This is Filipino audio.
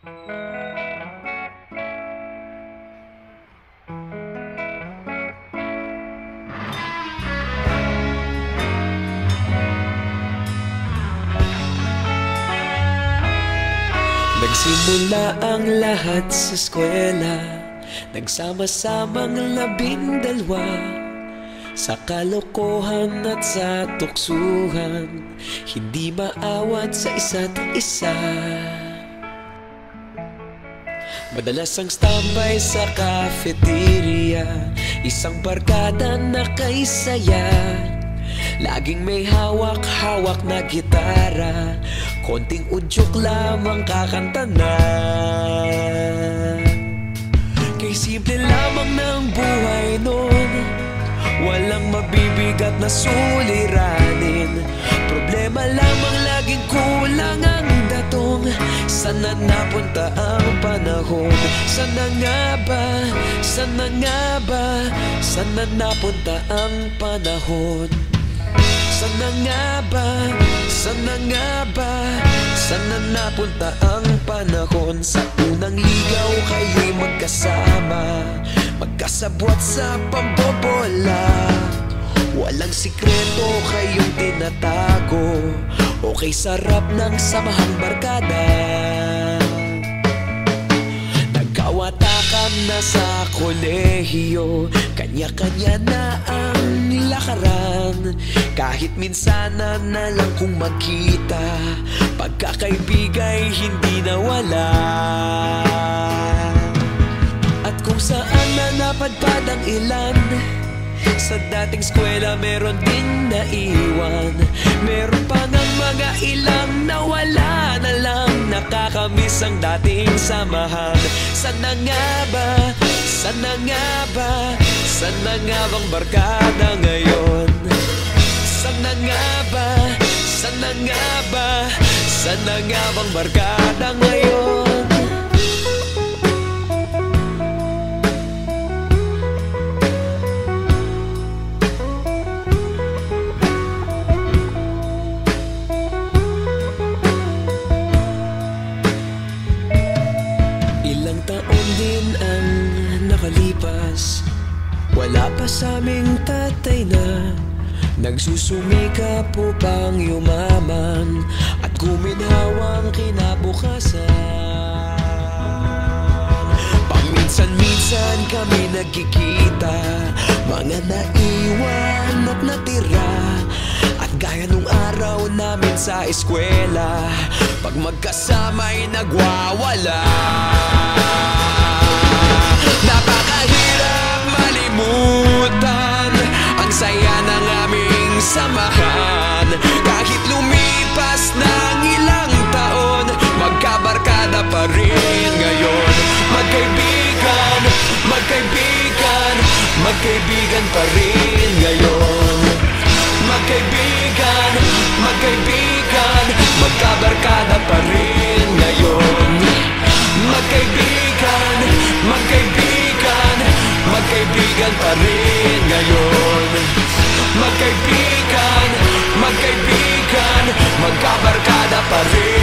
Nagsimula ang lahat sa eskwela, nagsama-samang 12 sa kalokohan at sa tuksuhan, hindi maawat sa isa't isa. Madalas ang standby sa cafeteria, isang barkada na kaysaya, laging may hawak-hawak na gitara, konting udyok lamang kakanta na. Kay simple lamang ng buhay nun, walang mabibigat na suliranin, problema lamang laging kulang ang datong. Sana napunta ang panahon? Sana nga ba? Sana nga ba? Sana napunta ang panahon? Sana nga ba? Sana nga ba? Sana napunta ang panahon? Sa unang ligaw kayo'y magkasama, magkasabwat sa pambobola, walang sikreto kayong tinatago, okay sarap ng samahang barkada. Nagkawatakan na sa kolehiyo, kanya-kanya na ang lakaran, kahit minsanan na lang kung magkita, pagkakaibigay hindi nawala. At kung saan na napadpad ang ilan, sa dating eskwela meron din naiwan, meron pa ngang mga ilang nawala na lang, nakakamiss ang dating samahan. Sana nga ba? Sana nga ba? Sana nga bang barkada ngayon? Sana nga ba? Sana nga ba? Sana nga bang barkada ngayon? Ilang taon din ang nakalipas, wala pa sa aming tatay na nagsusumikap upang yumaman at guminhawang kinabukasan. Paminsan-minsan kami nagkikita, mga naiwan at natira, at gaya nung araw namin sa eskwela, pag magkasama'y nagwawala. Napakahirap malimutan ang saya ng aming samahan, kahit lumipas ng ilang taon, magkabarkada pa rin ngayon. Magkaibigan, magkaibigan, magkaibigan pa rin ngayon. Magkaibigan, magkaibigan, magkabarkada pa rin ngayon. Magkaibigan, magkaibigan, magkaibigan pa rin ngayon. Magkaibigan, magkaibigan, magkabarkada pa rin.